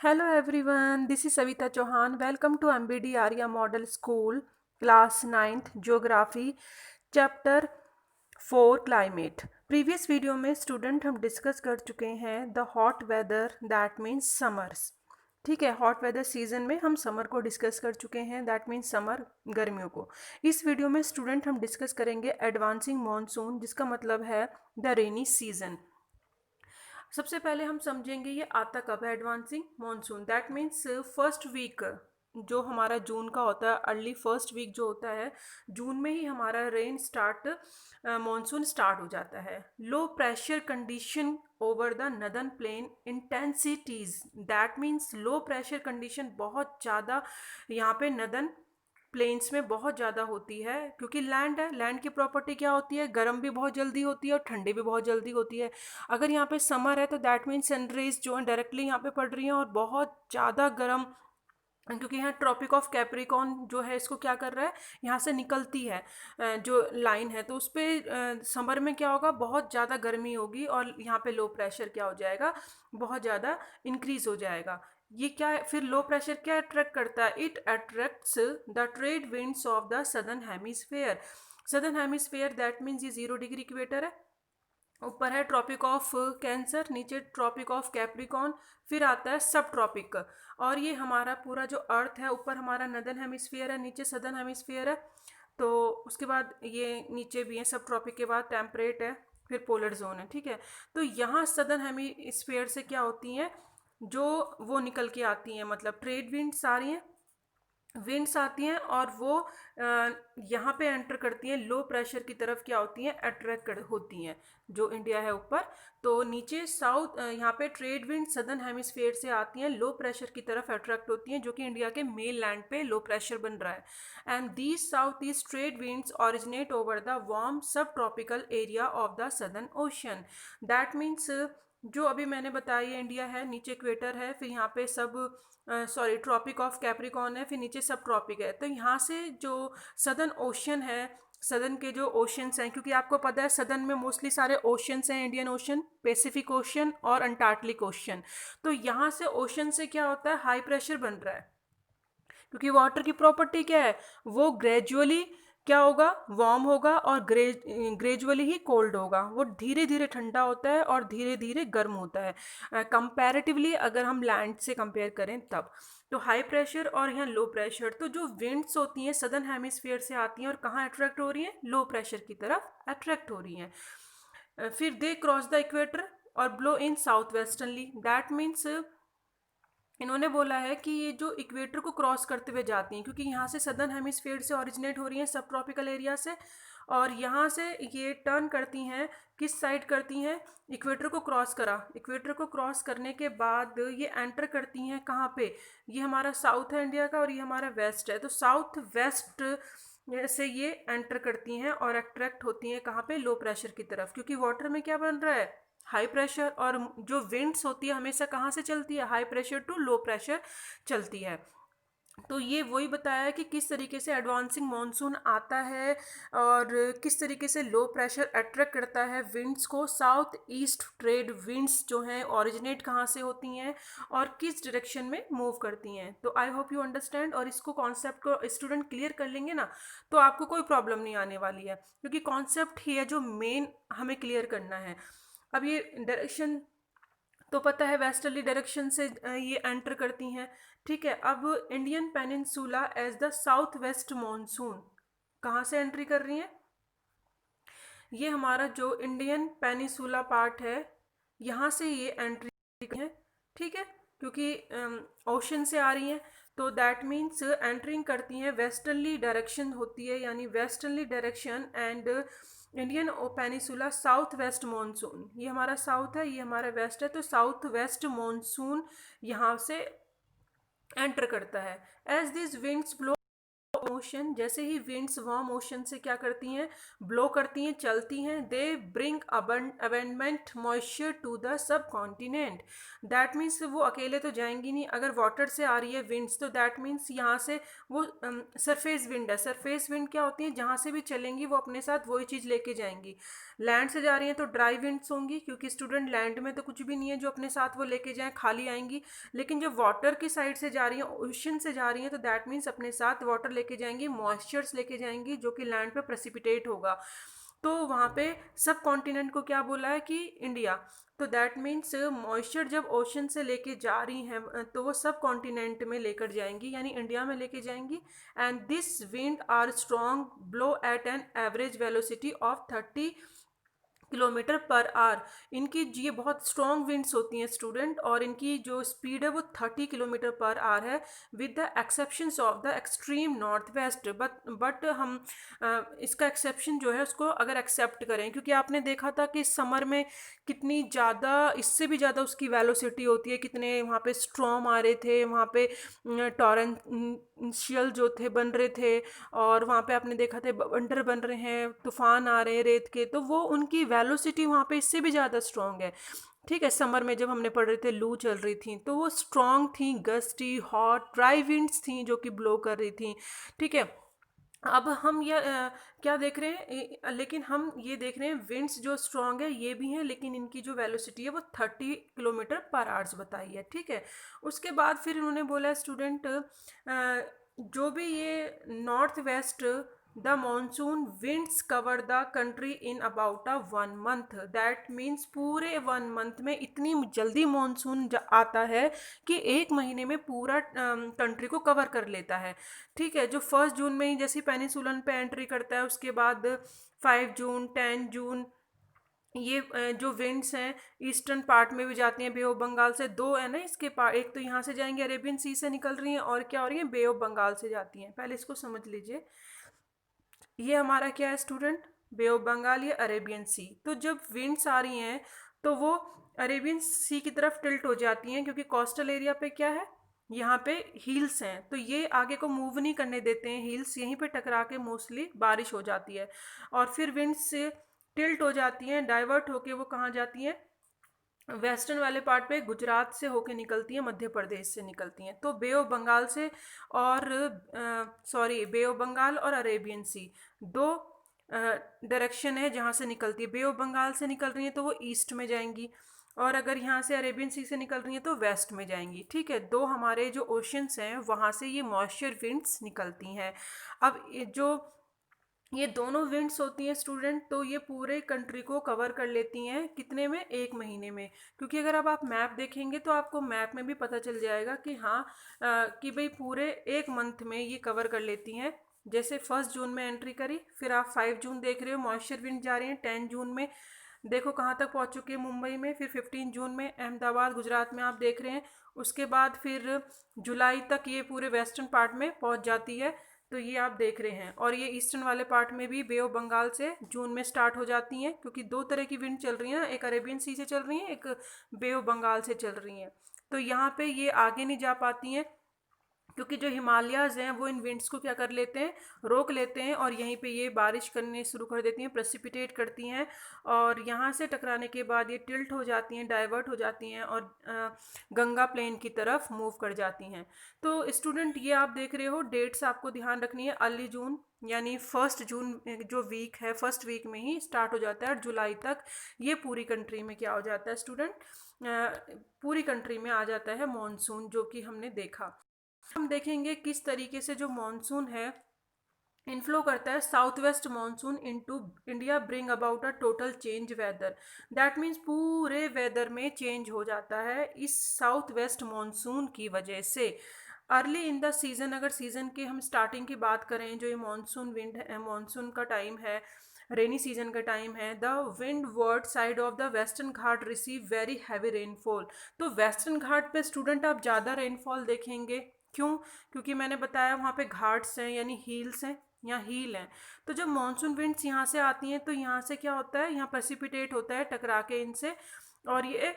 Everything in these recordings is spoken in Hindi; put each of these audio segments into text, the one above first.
Hello everyone, this is Savita Chauhan. Welcome to MBD Arya Model School, Class 9th Geography, Chapter 4 Climate. Previous video में स्टूडेंट हम डिस्कस कर चुके हैं the hot weather that means summers. ठीक है, हॉट वेदर सीजन में हम समर को डिस्कस कर चुके हैं, दैट मीन्स समर गर्मियों को। इस वीडियो में स्टूडेंट हम डिस्कस करेंगे एडवांसिंग मॉनसून, जिसका मतलब है द रेनी सीजन। सबसे पहले हम समझेंगे ये आता कब है advancing monsoon. That means first week जो हमारा जून का होता है, अर्ली फर्स्ट वीक जो होता है जून में ही हमारा रेन स्टार्ट मॉनसून स्टार्ट हो जाता है। Low pressure condition over the northern plane intensities, that means low pressure condition बहुत ज़्यादा यहाँ पे नदर्न प्लेन्स में बहुत ज़्यादा होती है, क्योंकि लैंड है। लैंड की प्रॉपर्टी क्या होती है, गर्म भी बहुत जल्दी होती है और ठंडी भी बहुत जल्दी होती है। अगर यहाँ पे समर है तो दैट मीन्स सनरेज जो है डायरेक्टली यहाँ पे पड़ रही हैं और बहुत ज़्यादा गर्म, क्योंकि यहाँ ट्रॉपिक ऑफ कैप्रिकॉन जो है इसको क्या कर रहा है, यहाँ से निकलती है जो लाइन है, तो उस पर समर में क्या होगा, बहुत ज़्यादा गर्मी होगी और यहाँ पे लो प्रेशर क्या हो जाएगा, बहुत ज़्यादा इंक्रीज हो जाएगा। ये क्या है फिर, लो प्रेशर क्या अट्रैक्ट करता है, it attracts the trade winds of the southern hemisphere. Southern hemisphere that means ये 0 डिग्री इक्वेटर है, ऊपर है ट्रॉपिक ऑफ कैंसर, नीचे ट्रॉपिक ऑफ कैप्रिकॉन, फिर आता है सब ट्रॉपिक। और ये हमारा पूरा जो अर्थ है, ऊपर हमारा नदर्न हेमिस्फीयर है, नीचे सदर्न हेमिस्फीयर है। तो उसके बाद ये नीचे भी है, सब ट्रॉपिक के बाद टेम्परेट है, फिर पोलर जोन है। ठीक है, तो यहाँ सदर्न हेमिस्फीयर से क्या होती हैं, जो वो निकल के आती हैं, मतलब ट्रेड विंड्स आ रही हैं, विंड्स आती हैं और वो यहाँ पे एंटर करती हैं, लो प्रेशर की तरफ क्या होती हैं, अट्रैक्ट होती हैं। जो इंडिया है ऊपर, तो नीचे साउथ यहाँ पे ट्रेड विंड सदर्न हेमिस्फेयर से आती हैं, लो प्रेशर की तरफ अट्रैक्ट होती हैं, जो कि इंडिया के मेन लैंड पे लो प्रेशर बन रहा है। And these south east trade winds originate over the warm subtropical area of the southern ocean. That means जो अभी मैंने बताया, ये इंडिया है, नीचे इक्वेटर है, फिर यहाँ पे सब ट्रॉपिक ऑफ कैप्रिकॉन है, फिर नीचे सब ट्रॉपिक है। तो यहाँ से जो सदर्न ओशन है, सदर्न के जो ओशंस हैं, क्योंकि आपको पता है सदर्न में मोस्टली सारे ओशंस हैं, इंडियन ओशन, पैसिफिक ओशन और अंटार्कटिक ओशन। तो यहाँ से ओशन से क्या होता है, हाई प्रेशर बन रहा है, क्योंकि वाटर की प्रॉपर्टी क्या है, वो ग्रेजुअली क्या होगा, वार्म होगा और ग्रेजुअली ही कोल्ड होगा। वो धीरे धीरे ठंडा होता है और धीरे धीरे गर्म होता है कंपैरेटिवली, अगर हम लैंड से कंपेयर करें तब। तो हाई प्रेशर और यहाँ लो प्रेशर, तो जो विंड्स होती हैं सदर्न हेमिस्फीयर से आती हैं और कहाँ अट्रैक्ट हो रही हैं, लो प्रेशर की तरफ अट्रैक्ट हो रही हैं। फिर दे क्रॉस द इक्वेटर और blow in south westerly, that means इन्होंने बोला है कि ये जो इक्वेटर को क्रॉस करते हुए जाती हैं, क्योंकि यहाँ से सदर्न हेमिस्फीयर से ओरिजिनेट हो रही हैं, सब ट्रॉपिकल एरिया से, और यहाँ से ये टर्न करती हैं, किस साइड करती हैं, इक्वेटर को क्रॉस करा, इक्वेटर को क्रॉस करने के बाद ये एंटर करती हैं कहाँ पे, ये हमारा साउथ है इंडिया का और ये हमारा वेस्ट है, तो साउथ वेस्ट से ये एंटर करती हैं और अट्रैक्ट होती हैं कहाँ पे, लो प्रेशर की तरफ, क्योंकि वाटर में क्या बन रहा है, हाई प्रेशर। और जो विंड्स होती है हमेशा कहाँ से चलती है, high pressure to low pressure चलती है। तो ये वही बताया है कि किस तरीके से एडवांसिंग मॉनसून आता है और किस तरीके से लो प्रेशर अट्रैक्ट करता है विंड्स को। साउथ ईस्ट ट्रेड विंड्स जो हैं ओरिजिनेट कहाँ से होती हैं और किस डायरेक्शन में मूव करती हैं। तो आई होप यू अंडरस्टैंड, और इसको कॉन्सेप्ट को स्टूडेंट क्लियर कर लेंगे ना, तो आपको कोई प्रॉब्लम नहीं आने वाली है, क्योंकि कॉन्सेप्ट ही है जो मेन हमें क्लियर करना है। अब ये डायरेक्शन तो पता है, वेस्टर्ली डायरेक्शन से ये एंटर करती हैं। ठीक है, अब Indian peninsula as the south west monsoon कहाँ से एंट्री कर रही हैं, ये हमारा जो इंडियन पेनिनसुला पार्ट है, यहाँ से ये एंट्री है। ठीक है, क्योंकि ओशन से आ रही हैं, तो दैट मीन्स एंटरिंग करती हैं, वेस्टर्नली डायरेक्शन होती है, यानी westerly direction and Indian peninsula south west monsoon, ये हमारा साउथ है, ये हमारा वेस्ट है, तो साउथ वेस्ट मानसून यहाँ से एंटर करता है। As this winds blow ocean, जैसे ही विंड्स वार्म ओशन से क्या करती हैं, ब्लो करती हैं, चलती हैं, they bring abundant moisture to the subcontinent. That means वो अकेले तो जाएंगी नहीं, अगर वाटर से आ रही है विंड्स तो दैट मीन्स यहाँ से वो सरफेस विंड है। सरफेस विंड क्या होती है, जहाँ से भी चलेंगी वो अपने साथ वही चीज़ लेके जाएंगी। लैंड से जा रही हैं तो ड्राई विंड्स होंगी, क्योंकि स्टूडेंट लैंड में तो कुछ भी नहीं है जो अपने साथ वो लेके जाएं, खाली आएंगी। लेकिन जब वाटर की साइड से जा रही हैं, ओशन से जा रही हैं, तो दैट मीन्स अपने साथ वाटर लेके जाएंगी, मॉइस्चर्स लेके जाएंगी, जो कि लैंड पे प्रेसिपिटेट होगा। तो वहाँ पे सब कॉन्टिनेंट को क्या बोला है कि इंडिया। तो दैट मीन्स मॉइस्चर जब ओशन से लेके जा रही हैं तो वो सब कॉन्टिनेंट में लेकर जाएंगी, यानी इंडिया में लेके जाएंगी। And this wind are strong, blow at an average velocity of 30 kilometre per hour. इनकी ये बहुत स्ट्रॉन्ग विंड्स होती हैं स्टूडेंट, और इनकी जो स्पीड है वो 30 किलोमीटर पर आवर है, with the exceptions of the extreme north west. But हम इसका एक्सेप्शन जो है उसको अगर एक्सेप्ट करें, क्योंकि आपने देखा था कि समर में कितनी ज़्यादा, इससे भी ज़्यादा उसकी वेलोसिटी होती है, कितने वहाँ पे स्ट्रॉम आ रहे थे, वहाँ पे टॉरेंशियल जो थे बन रहे थे, और वहाँ पे आपने देखा था बवंडर बन रहे हैं, तूफान आ रहे हैं रेत के, तो वो उनकी वेलोसिटी वहाँ पे इससे भी ज़्यादा स्ट्रॉन्ग है। ठीक है, समर में जब हमने पढ़ रहे थे लू चल रही थी तो वो स्ट्रॉन्ग थी, गस्टी हॉट ड्राई विंड्स थी जो कि ब्लो कर रही थी। ठीक है, अब हम ये क्या देख रहे हैं, लेकिन हम ये देख रहे हैं विंड्स जो स्ट्रॉन्ग है ये भी हैं, लेकिन इनकी जो वेलोसिटी है वो 30 किलोमीटर पर आवर्स बताई है। ठीक है, उसके बाद फिर इन्होंने बोला स्टूडेंट, जो भी ये north west, the monsoon winds cover the country in about a 1 month. That means पूरे 1 मंथ में इतनी जल्दी मानसून आता है कि 1 महीने में पूरा कंट्री को कवर कर लेता है। ठीक है, जो 1 जून में ही जैसे पेनिसुलन पे एंट्री करता है, उसके बाद 5 जून 10 जून ये जो विंड्स हैं ईस्टर्न पार्ट में भी जाती हैं, बे ऑफ बंगाल से दो है ना इसके पार्ट, एक तो यहाँ से जाएंगे अरेबियन सी से निकल रही हैं, और क्या हो रही हैं, बे ऑफ बंगाल से जाती हैं। पहले इसको समझ लीजिए, ये हमारा क्या है स्टूडेंट, बे ऑफ बंगाल, ये अरेबियन सी। तो जब विंड्स आ रही हैं तो वो अरेबियन सी की तरफ टिल्ट हो जाती हैं, क्योंकि कोस्टल एरिया पे क्या है, यहाँ पे हिल्स हैं, तो ये आगे को मूव नहीं करने देते हैं, हिल्स यहीं पे टकरा के मोस्टली बारिश हो जाती है, और फिर विंड्स से टिल्ट हो जाती हैं, डाइवर्ट होके वो कहाँ जाती हैं, वेस्टर्न वाले पार्ट पे गुजरात से होके निकलती हैं, मध्य प्रदेश से निकलती हैं। तो बे ऑफ बंगाल से और सॉरी बे ऑफ बंगाल और अरेबियन सी दो डायरेक्शन है जहाँ से निकलती है। बे ऑफ बंगाल से निकल रही हैं तो वो ईस्ट में जाएंगी, और अगर यहाँ से अरेबियन सी से निकल रही हैं तो वेस्ट में जाएंगी। ठीक है, दो हमारे जो ओशंस हैं वहाँ से ये मॉइस्चर विंड्स निकलती हैं। अब ये दोनों विंड्स होती हैं स्टूडेंट, तो ये पूरे कंट्री को कवर कर लेती हैं कितने में, 1 महीने में। क्योंकि अगर अब आप मैप देखेंगे तो आपको मैप में भी पता चल जाएगा कि हाँ कि भाई पूरे 1 मंथ में ये कवर कर लेती हैं। जैसे 1 जून में एंट्री करी, फिर आप 5 जून देख रहे हो मॉइस्चर विंड जा रही हैं, 10 जून में देखो कहाँ तक पहुँच चुकी है, मुंबई में, फिर 15 जून में अहमदाबाद गुजरात में आप देख रहे हैं, उसके बाद फिर जुलाई तक ये पूरे वेस्टर्न पार्ट में पहुँच जाती है। तो ये आप देख रहे हैं, और ये ईस्टर्न वाले पार्ट में भी बे ऑफ बंगाल से जून में स्टार्ट हो जाती हैं, क्योंकि दो तरह की विंड चल रही हैं, एक अरेबियन सी से चल रही हैं, एक बे ऑफ बंगाल से चल रही हैं। तो यहाँ पे ये आगे नहीं जा पाती हैं, क्योंकि जो हिमालयाज़ हैं वो इन विंड्स को क्या कर लेते हैं, रोक लेते हैं, और यहीं पे ये बारिश करने शुरू कर देती हैं, प्रेसिपिटेट करती हैं, और यहाँ से टकराने के बाद ये टिल्ट हो जाती हैं, डाइवर्ट हो जाती हैं, और गंगा प्लेन की तरफ मूव कर जाती हैं। तो स्टूडेंट ये आप देख रहे हो, डेट्स आपको ध्यान रखनी है, अर्ली जून यानी 1 जून जो वीक है, फर्स्ट वीक में ही स्टार्ट हो जाता है, और जुलाई तक ये पूरी कंट्री में क्या हो जाता है स्टूडेंट, पूरी कंट्री में आ जाता है मॉनसून, जो कि हमने देखा। हम देखेंगे किस तरीके से जो मॉनसून है इनफ्लो करता है, south west monsoon into India bring about a total change weather. That means पूरे वेदर में चेंज हो जाता है इस साउथ वेस्ट मॉनसून की वजह से। अर्ली इन द सीज़न, अगर सीज़न की हम स्टार्टिंग की बात करें, जो ये मॉनसून विंड है, मॉनसून का टाइम है, रेनी सीजन का टाइम है, the wind ward side of the western Ghat receive very heavy rainfall. तो वेस्टर्न घाट पे स्टूडेंट आप ज़्यादा रेनफॉल देखेंगे, क्यों, क्योंकि मैंने बताया वहाँ पे घाट्स हैं, यानी हील्स हैं, यहाँ हील हैं। तो जब मानसून विंड्स यहाँ से आती हैं तो यहाँ से क्या होता है, यहाँ प्रेसिपिटेट होता है टकरा के इनसे, और ये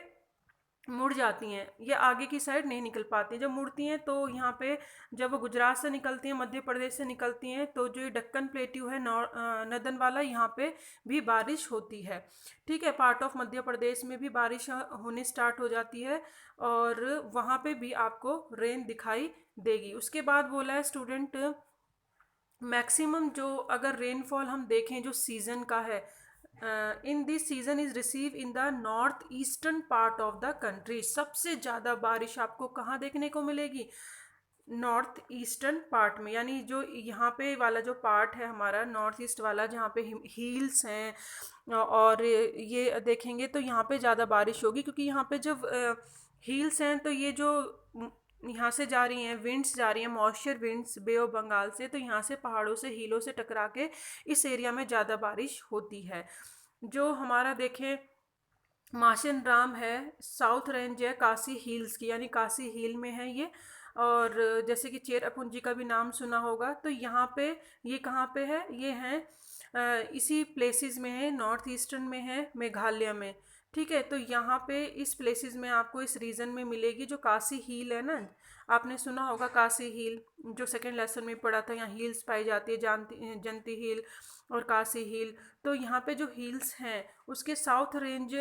मुड़ जाती हैं, ये आगे की साइड नहीं निकल पाती। जब मुड़ती हैं तो यहाँ पे जब वो गुजरात से निकलती हैं, मध्य प्रदेश से निकलती हैं, तो जो ये दक्कन प्लेट्यू है नदन वाला, यहाँ पे भी बारिश होती है। ठीक है, पार्ट ऑफ मध्य प्रदेश में भी बारिश होने स्टार्ट हो जाती है और वहाँ पे भी आपको रेन दिखाई देगी। उसके बाद बोला है स्टूडेंट, मैक्सिमम जो अगर रेनफॉल हम देखें जो सीज़न का है, in this season is receive in the north eastern part of the country. सबसे ज़्यादा बारिश आपको कहाँ देखने को मिलेगी? नॉर्थ ईस्टर्न पार्ट में, यानी जो यहाँ पे वाला जो पार्ट है हमारा नॉर्थ ईस्ट वाला, जहाँ पे हिल्स हैं और ये देखेंगे तो यहाँ पे ज़्यादा बारिश होगी, क्योंकि यहाँ पे जब हिल्स हैं तो ये जो यहाँ से जा रही हैं विंड्स, जा रही हैं moisture winds bay of Bengal से, तो यहाँ से पहाड़ों से हिलों से टकरा के इस एरिया में ज़्यादा बारिश होती है। जो हमारा देखें माशिन राम है, साउथ रेंज है काशी हिल्स की, यानी काशी हिल में है ये। और जैसे कि चेरापूंजी का भी नाम सुना होगा, तो यहाँ पे ये कहाँ पे है? ये है इसी प्लेसेस में है, नॉर्थ ईस्टर्न में है, मेघालय में। ठीक है, तो यहाँ पे इस प्लेसेस में आपको इस रीजन में मिलेगी जो काशी हिल है ना, आपने सुना होगा काशी हिल, जो सेकंड लेसन में पढ़ा था, यहाँ हिल्स पाई जाती है, जंती हिल और काशी हिल। तो यहाँ पे जो हिल्स हैं उसके साउथ रेंज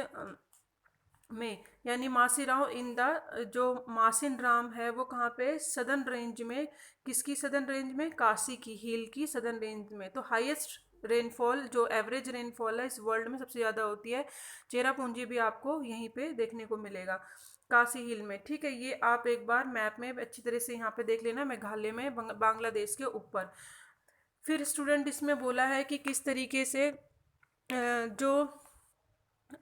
में, यानी मासीराव इन द जो मासिन राम है वो कहाँ पे? सदर्न रेंज में। किसकी सदर्न रेंज में? काशी की हिल की सदर्न रेंज में। तो हाईएस्ट रेनफॉल, जो एवरेज रेनफॉल है इस वर्ल्ड में सबसे ज़्यादा होती है। चेरापूंजी भी आपको यहीं पे देखने को मिलेगा, काशी हिल में। ठीक है, ये आप एक बार मैप में अच्छी तरह से यहाँ पे देख लेना, मेघालय में, बांग्लादेश के ऊपर। फिर स्टूडेंट इसमें बोला है कि किस तरीके से जो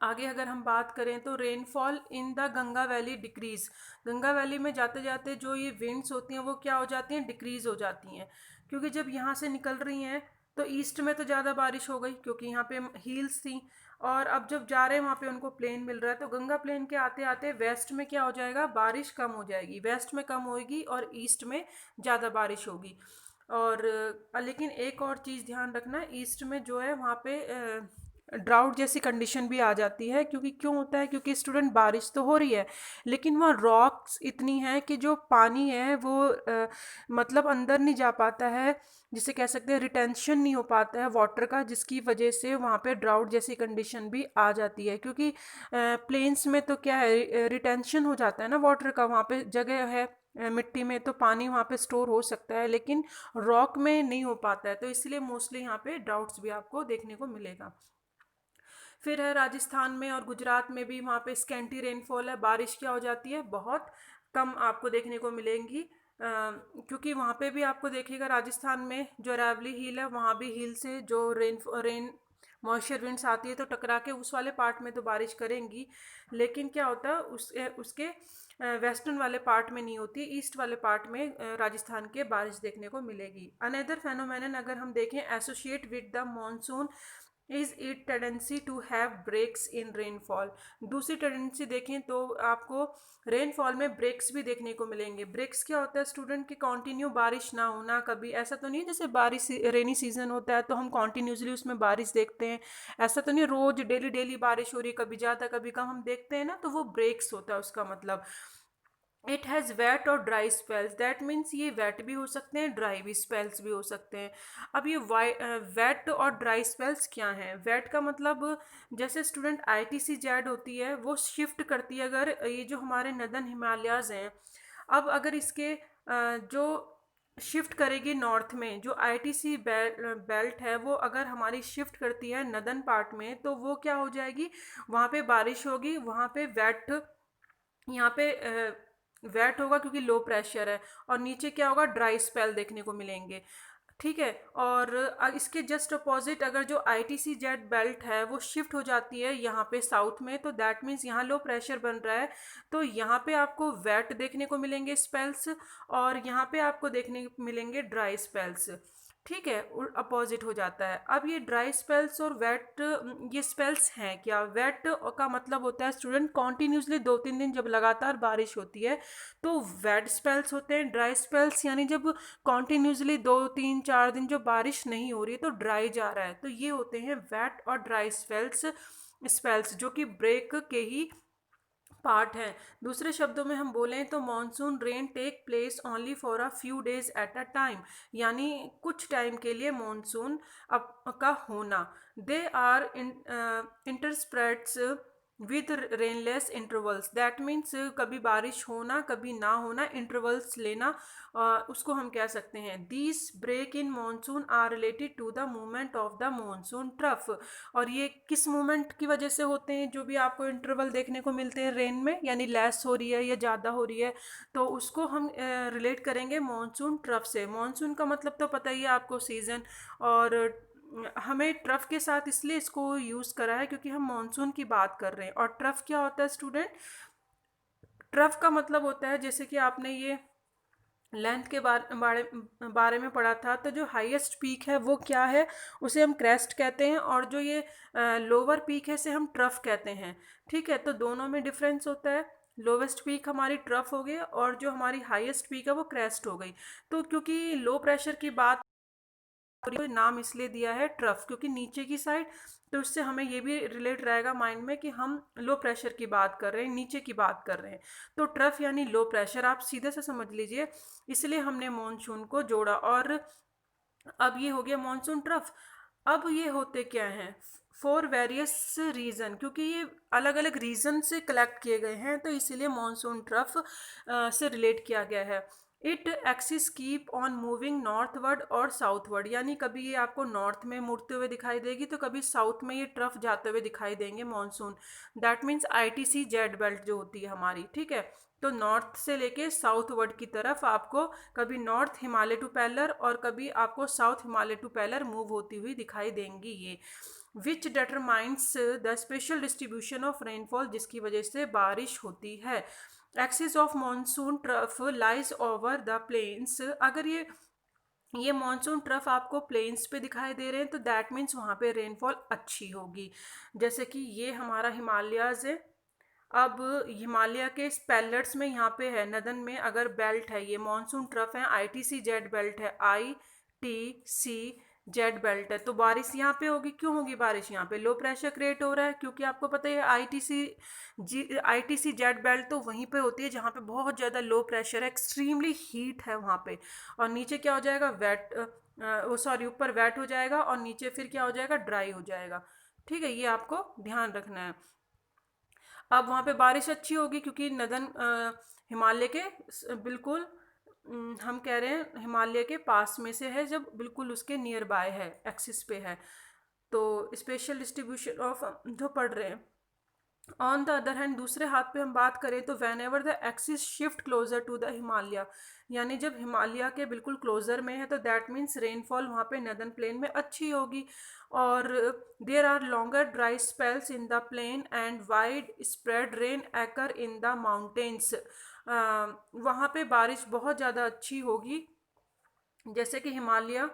आगे अगर हम बात करें तो rainfall in the Ganga valley decrease. Ganga valley में जाते जाते जो ये विंड्स होती हैं वो क्या हो जाती हैं? डिक्रीज हो जाती हैं, क्योंकि जब यहाँ से निकल रही हैं तो ईस्ट में तो ज़्यादा बारिश हो गई क्योंकि यहाँ पे हिल्स थी, और अब जब जा रहे हैं वहाँ पे उनको प्लेन मिल रहा है, तो गंगा प्लेन के आते आते वेस्ट में क्या हो जाएगा? बारिश कम हो जाएगी, वेस्ट में कम होगी और ईस्ट में ज़्यादा बारिश होगी। और लेकिन एक और चीज़ ध्यान रखना, ईस्ट में जो है वहाँ पे ड्राउट जैसी कंडीशन भी आ जाती है, क्योंकि क्यों होता है? क्योंकि स्टूडेंट बारिश तो हो रही है लेकिन वहाँ रॉक्स इतनी हैं कि जो पानी है वो मतलब अंदर नहीं जा पाता है, जिसे कह सकते हैं रिटेंशन नहीं हो पाता है वाटर का, जिसकी वजह से वहाँ पे ड्राउट जैसी कंडीशन भी आ जाती है। क्योंकि प्लेन्स में तो क्या है, रिटेंशन हो जाता है ना वाटर का, वहाँ पे जगह है मिट्टी में तो पानी वहाँ पे स्टोर हो सकता है, लेकिन रॉक में नहीं हो पाता है, तो इसलिए मोस्टली यहाँ पे ड्राउट्स भी आपको देखने को मिलेगा। फिर है राजस्थान में और गुजरात में भी, वहाँ पे स्कैंटी रेनफॉल है, बारिश क्या हो जाती है? बहुत कम आपको देखने को मिलेंगी, क्योंकि वहाँ पे भी आपको देखिएगा राजस्थान में जो अरावली हिल है वहाँ भी हिल से जो रेन मॉइस्चर विंड्स आती है तो टकरा के उस वाले पार्ट में तो बारिश करेंगी, लेकिन क्या होता है उसके वेस्टर्न वाले पार्ट में नहीं होती, ईस्ट वाले पार्ट में राजस्थान के बारिश देखने को मिलेगी। अनदर फेनोमेनन अगर हम देखें associate with the monsoon is it tendency to have breaks in rainfall. दूसरी टेंडेंसी देखें तो आपको रेनफॉल में ब्रेक्स भी देखने को मिलेंगे। ब्रेक्स क्या होता है स्टूडेंट? की कंटिन्यू बारिश ना होना, कभी ऐसा तो नहीं है जैसे बारिश रेनी सीजन होता है तो हम कॉन्टीन्यूसली उसमें बारिश देखते हैं, ऐसा तो नहीं रोज डेली डेली बारिश हो रही है, कभी ज़्यादा कभी कम हम देखते हैं ना, तो वो ब्रेक्स होता है उसका मतलब। इट हैज़ वेट और ड्राई स्पेल्स, दैट मीन्स ये वेट भी हो सकते हैं, ड्राई भी स्पेल्स भी हो सकते हैं। अब ये वेट और ड्राई स्पेल्स क्या हैं? वेट का मतलब जैसे स्टूडेंट आईटीसी जेड होती है वो शिफ्ट करती है, अगर ये जो हमारे नदन हिमालयाज हैं, अब अगर इसके जो शिफ्ट करेगी नॉर्थ में, जो आईटीसी बेल्ट है वो अगर हमारी शिफ्ट करती है नदन पार्ट में, तो वो क्या हो जाएगी? वहाँ पे बारिश होगी, वहाँ पे वेट, यहाँ पे वेट होगा क्योंकि लो प्रेशर है, और नीचे क्या होगा? ड्राई स्पेल देखने को मिलेंगे। ठीक है, और इसके जस्ट अपोजिट अगर जो आईटीसी जेट बेल्ट है वो शिफ्ट हो जाती है यहाँ पे साउथ में, तो दैट मीन्स यहाँ लो प्रेशर बन रहा है, तो यहाँ पे आपको वेट देखने को मिलेंगे स्पेल्स, और यहाँ पे आपको देखने को मिलेंगे ड्राई स्पेल्स। ठीक है, अपोजिट हो जाता है। अब ये ड्राई स्पेल्स और वेट, ये स्पेल्स हैं क्या? वेट का मतलब होता है स्टूडेंट कॉन्टीन्यूसली 2-3 दिन जब लगातार बारिश होती है तो वेट स्पेल्स होते हैं। ड्राई स्पेल्स यानी जब कॉन्टीन्यूसली 2-3-4 दिन जो बारिश नहीं हो रही है तो ड्राई जा रहा है, तो ये होते हैं वेट और ड्राई स्पेल्स, जो कि ब्रेक के ही पार्ट है। दूसरे शब्दों में हम बोलें तो monsoon rain take place only for a few days at a time, यानी कुछ टाइम के लिए मॉनसून का होना। They are interspersed with rainless intervals, that means कभी बारिश होना कभी ना होना, इंटरवल्स लेना, उसको हम कह सकते हैं। These break in monsoon are related to the movement of the monsoon trough, और ये किस मूवमेंट की वजह से होते हैं? जो भी आपको इंटरवल देखने को मिलते हैं रेन में, यानी लेस हो रही है या ज़्यादा हो रही है, तो उसको हम रिलेट करेंगे मानसून ट्रफ से। मानसून का मतलब तो पता ही है आपको, सीज़न, और हमें ट्रफ के साथ इसलिए इसको यूज़ करा है क्योंकि हम मानसून की बात कर रहे हैं। और ट्रफ क्या होता है स्टूडेंट? ट्रफ का मतलब होता है, जैसे कि आपने ये लेंथ के बारे में पढ़ा था, तो जो हाईएस्ट पीक है वो क्या है? उसे हम क्रेस्ट कहते हैं, और जो ये लोअर पीक है इसे हम ट्रफ कहते हैं। ठीक है, तो दोनों में डिफरेंस होता है। लोवेस्ट पीक हमारी ट्रफ हो गई और जो हमारी हाईएस्ट पीक है वो क्रेस्ट हो गई। तो क्योंकि लो प्रेशर की बात, और नाम इसलिए दिया है ट्रफ क्योंकि नीचे की साइड, तो उससे हमें ये भी रिलेट रहेगा माइंड में कि हम लो प्रेशर की बात कर रहे हैं, नीचे की बात कर रहे हैं। तो ट्रफ यानी लो प्रेशर, आप सीधे से समझ लीजिए, इसलिए हमने मॉनसून को जोड़ा। और अब ये हो गया मॉनसून ट्रफ। अब ये होते क्या हैं? फॉर वेरियस रीज़न, क्योंकि ये अलग अलग रीज़न से कलेक्ट किए गए हैं, तो इसीलिए मॉनसून ट्रफ से रिलेट किया गया है। It axis keep on moving northward और साउथवर्ड, यानी कभी ये आपको नॉर्थ में मुड़ते हुए दिखाई देगी तो कभी साउथ में ये ट्रफ जाते हुए दिखाई देंगे monsoon. That means ITC Z belt जो होती है हमारी, ठीक है, तो नॉर्थ से लेके साउथ वर्ड की तरफ आपको कभी नॉर्थ हिमालय टू पैलर और कभी आपको साउथ हिमालय टू पैलर मूव होती हुई दिखाई देंगी ये, which determines the spatial distribution of rainfall, जिसकी वजह से बारिश होती है। Axis of monsoon trough lies over the plains, अगर ये मानसून ट्रफ आपको प्लेन्स पे दिखाई दे रहे हैं तो दैट मीन्स वहाँ पे रेनफॉल अच्छी होगी। जैसे कि ये हमारा हिमालयाज़ है। अब हिमालय के स्पेलर्स में यहाँ पे है, नदन में अगर बेल्ट है, ये मॉनसून ट्रफ है, आईटीसी जेड बेल्ट है, आईटीसी जेड बेल्ट है, तो बारिश यहाँ पे होगी। क्यों होगी बारिश यहाँ पे? लो प्रेशर क्रिएट हो रहा है, क्योंकि आपको पता है आईटीसी जेड बेल्ट तो वहीं पे होती है जहाँ पे बहुत ज़्यादा लो प्रेशर है, एक्सट्रीमली हीट है वहाँ पे, और नीचे क्या हो जाएगा? वेट, वो सॉरी, ऊपर वेट हो जाएगा और नीचे फिर क्या हो जाएगा? ड्राई हो जाएगा। ठीक है, ये आपको ध्यान रखना है। अब वहाँ पे बारिश अच्छी होगी क्योंकि नदन हिमालय के बिल्कुल, हम कह रहे हैं हिमालय के पास में से है, जब बिल्कुल उसके नियर बाय है, एक्सिस पे है, तो स्पेशल डिस्ट्रीब्यूशन ऑफ जो पढ़ रहे हैं। ऑन द अदर हैंड, दूसरे हाथ पे हम बात करें तो whenever the axis shift closer to the Himalaya, यानी जब हिमालय के बिल्कुल क्लोजर में है तो दैट मीन्स रेनफॉल वहाँ पे नदन प्लेन में अच्छी होगी। और there are longer dry spells in the plain and widespread rain occur in the mountains, वहाँ पे बारिश बहुत ज़्यादा अच्छी होगी। जैसे कि हिमालय,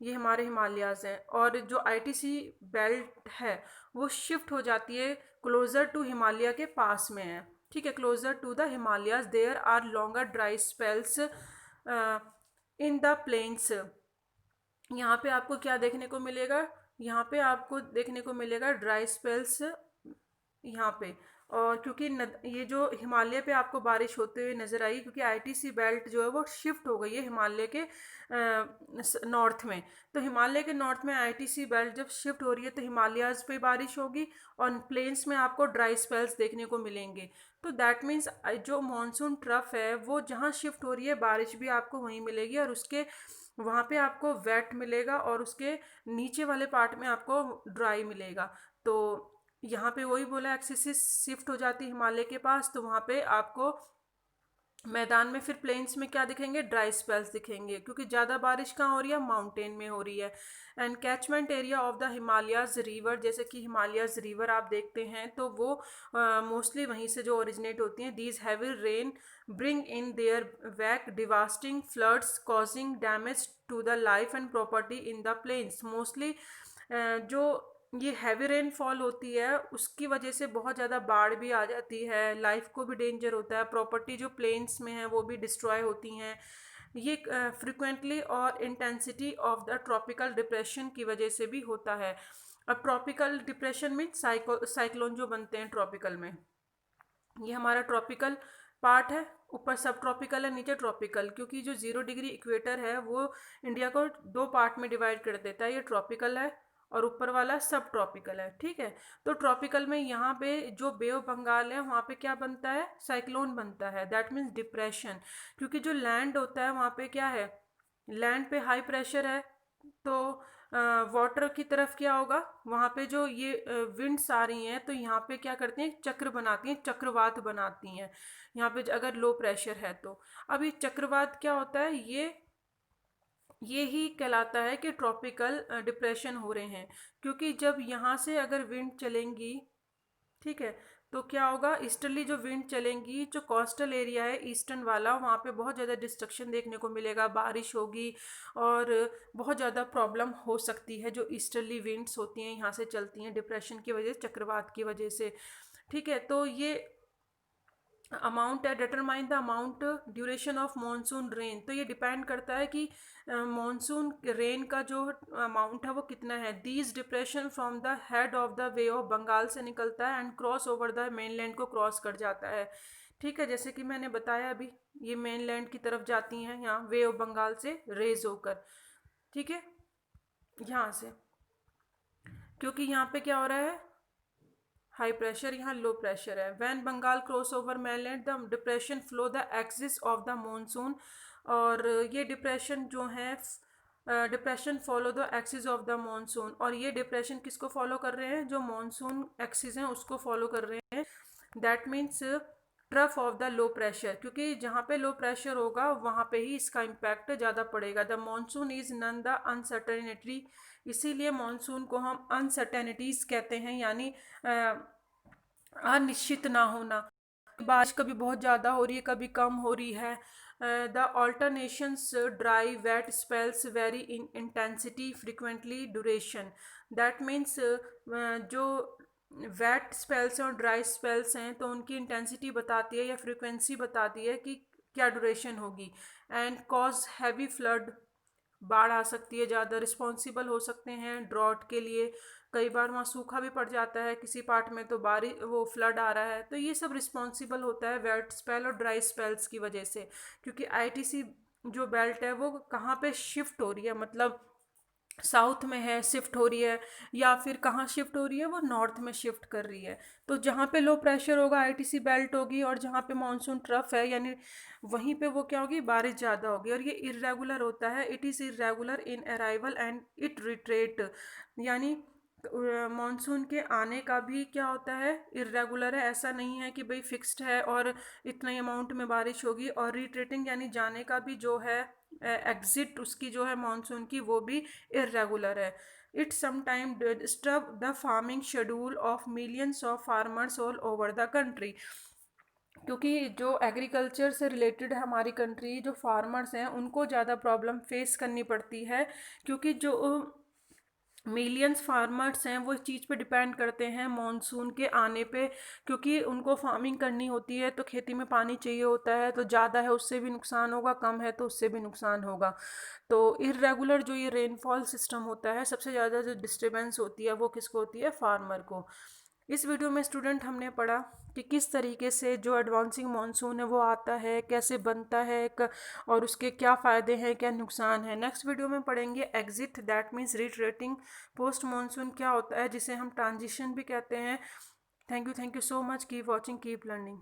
ये हमारे हिमालयाज़ हैं, और जो आईटीसी बेल्ट है वो शिफ्ट हो जाती है क्लोज़र टू हिमालय के पास में है। ठीक है, closer to the Himalayas there are longer dry spells in the plains. यहाँ पे आपको क्या देखने को मिलेगा? यहाँ पे आपको देखने को मिलेगा ड्राई स्पेल्स यहाँ पे। और क्योंकि ये जो हिमालय पे आपको बारिश होते हुए नज़र आई, क्योंकि आईटीसी बेल्ट जो है वो शिफ्ट हो गई है हिमालय के नॉर्थ में, तो हिमालय के नॉर्थ में आईटीसी बेल्ट जब शिफ्ट हो रही है तो हिमालयाज पे बारिश होगी और प्लेन्स में आपको ड्राई स्पेल्स देखने को मिलेंगे। तो दैट मीन्स जो मानसून ट्रफ है वो जहाँ शिफ्ट हो रही है बारिश भी आपको वहीं मिलेगी, और उसके वहाँ पे आपको वेट मिलेगा और उसके नीचे वाले पार्ट में आपको ड्राई मिलेगा। तो यहाँ पे वही बोला, एक्सिस शिफ्ट हो जाती है हिमालय के पास, तो वहाँ पे आपको मैदान में फिर प्लेन्स में क्या दिखेंगे? ड्राई स्पेल्स दिखेंगे, क्योंकि ज़्यादा बारिश कहाँ हो रही है? माउंटेन में हो रही है। And catchment area of the Himalayas river, जैसे कि हिमालयाज रिवर आप देखते हैं तो वो मोस्टली वहीं से जो ओरिजिनेट होती हैं। These heavy rain bring in their wake devastating floods causing damage to the life and property in the plains. Mostly जो ये हैवी रेनफॉल होती है उसकी वजह से बहुत ज़्यादा बाढ़ भी आ जाती है, लाइफ को भी डेंजर होता है, प्रॉपर्टी जो प्लेन्स में है वो भी डिस्ट्रॉय होती हैं। ये फ्रिक्वेंटली और intensity of the tropical depression की वजह से भी होता है। अब ट्रॉपिकल डिप्रेशन में साइक्लोन जो बनते हैं ट्रॉपिकल में, ये हमारा ट्रॉपिकल पार्ट है, ऊपर सब ट्रॉपिकल है, नीचे ट्रॉपिकल, क्योंकि जो 0 डिग्री इक्वेटर है वो इंडिया को 2 पार्ट में डिवाइड कर देता है। ये ट्रॉपिकल है और ऊपर वाला सब ट्रॉपिकल है, ठीक है। तो ट्रॉपिकल में यहाँ पे जो बे ऑफ बंगाल है वहाँ पे क्या बनता है, साइक्लोन बनता है, दैट मीन्स डिप्रेशन। क्योंकि जो लैंड होता है वहाँ पे क्या है, लैंड पे हाई प्रेशर है, तो वाटर की तरफ क्या होगा, वहाँ पे जो ये विंड्स आ रही हैं तो यहाँ पे क्या करती हैं, चक्र बनाती हैं, चक्रवात बनाती हैं यहाँ पे अगर लो प्रेशर है तो। अब ये चक्रवात क्या होता है, ये ही कहलाता है कि ट्रॉपिकल डिप्रेशन हो रहे हैं। क्योंकि जब यहाँ से अगर विंड चलेंगी, ठीक है, तो क्या होगा, ईस्टर्ली जो विंड चलेंगी, जो कोस्टल एरिया है ईस्टर्न वाला, वहाँ पे बहुत ज़्यादा डिस्ट्रक्शन देखने को मिलेगा, बारिश होगी और बहुत ज़्यादा प्रॉब्लम हो सकती है। जो ईस्टर्ली विंड्स होती हैं यहाँ से चलती हैं डिप्रेशन की वजह से, चक्रवात की वजह से, ठीक है। तो ये अमाउंट है, determine the amount duration of monsoon rain. तो ये डिपेंड करता है कि मॉनसून रेन का जो अमाउंट है वो कितना है। These depression from the head of the bay of Bengal से निकलता है and cross over the mainland को क्रॉस कर जाता है, ठीक है। जैसे कि मैंने बताया अभी, ये मेनलैंड की तरफ जाती हैं यहाँ वे ऑफ बंगाल से रेज होकर, ठीक है, यहाँ से। क्योंकि यहाँ पे क्या हो रहा है, हाई प्रेशर, यहाँ लो प्रेशर है। When Bengal cross over mainland the depression flow the axis of the monsoon, और ये डिप्रेशन जो है, depression follow the axis of the monsoon, और ये डिप्रेशन किसको फॉलो कर रहे हैं, जो मॉनसून एक्सिस हैं उसको फॉलो कर रहे हैं। That means trough of the low pressure, क्योंकि जहाँ पे लो प्रेशर होगा वहाँ पे ही इसका इम्पैक्ट ज़्यादा पड़ेगा। The monsoon is none the uncertainty, इसीलिए मॉनसून को हम अनसर्टेनिटीज कहते हैं, यानी अनिश्चित ना होना। बारिश कभी बहुत ज़्यादा हो रही है, कभी कम हो रही है। The alternations dry wet spells vary in intensity frequently duration, that means जो वेट स्पेल्स हैं और ड्राई स्पेल्स हैं तो उनकी इंटेंसिटी बताती है या फ्रिक्वेंसी बताती है कि क्या ड्यूरेशन होगी। एंड कॉज हैवी फ्लड, बाढ़ आ सकती है, ज़्यादा रिस्पॉन्सिबल हो सकते हैं ड्रॉट के लिए। कई बार वहाँ सूखा भी पड़ जाता है किसी पार्ट में, तो बारिश वो फ्लड आ रहा है, तो ये सब रिस्पॉन्सिबल होता है वेट स्पेल और ड्राई स्पेल्स की वजह से। क्योंकि आईटीसी जो बेल्ट है वो कहाँ पे शिफ्ट हो रही है, मतलब साउथ में है, शिफ्ट हो रही है, या फिर कहाँ शिफ्ट हो रही है, वो नॉर्थ में शिफ्ट कर रही है। तो जहाँ पे लो प्रेशर होगा आईटीसी बेल्ट होगी, और जहाँ पे मानसून ट्रफ है यानी वहीं पे वो क्या होगी, बारिश ज़्यादा होगी। और ये इरेगुलर होता है, it is irregular in arrival and it retreat, यानी मानसून के आने का भी क्या होता है, इरेगुलर है, ऐसा नहीं है कि भाई फिक्स्ड है और इतने अमाउंट में बारिश होगी। और रिट्रेटिंग यानी जाने का भी जो है, एग्जिट उसकी जो है मानसून की, वो भी इरेगुलर है। It sometime disturb the farming schedule of millions of farmers all over the country, क्योंकि जो एग्रीकल्चर से रिलेटेड है हमारी कंट्री, जो फार्मर्स हैं उनको ज़्यादा प्रॉब्लम फेस करनी पड़ती है। क्योंकि जो मिलियंस फार्मर्स हैं वो इस चीज़ पे डिपेंड करते हैं मॉनसून के आने पे, क्योंकि उनको फार्मिंग करनी होती है तो खेती में पानी चाहिए होता है, तो ज़्यादा है उससे भी नुकसान होगा, कम है तो उससे भी नुकसान होगा। तो इरेगुलर जो ये रेनफॉल सिस्टम होता है, सबसे ज़्यादा जो डिस्टर्बेंस होती है वो किसको होती है, फार्मर को। इस वीडियो में स्टूडेंट हमने पढ़ा कि किस तरीके से जो एडवांसिंग मानसून है वो आता है, कैसे बनता है, और उसके क्या फ़ायदे हैं, क्या नुकसान है। नेक्स्ट वीडियो में पढ़ेंगे exit, that means retreating. Post monsoon क्या होता है, जिसे हम ट्रांजिशन भी कहते हैं। Thank you so much, keep watching, keep learning.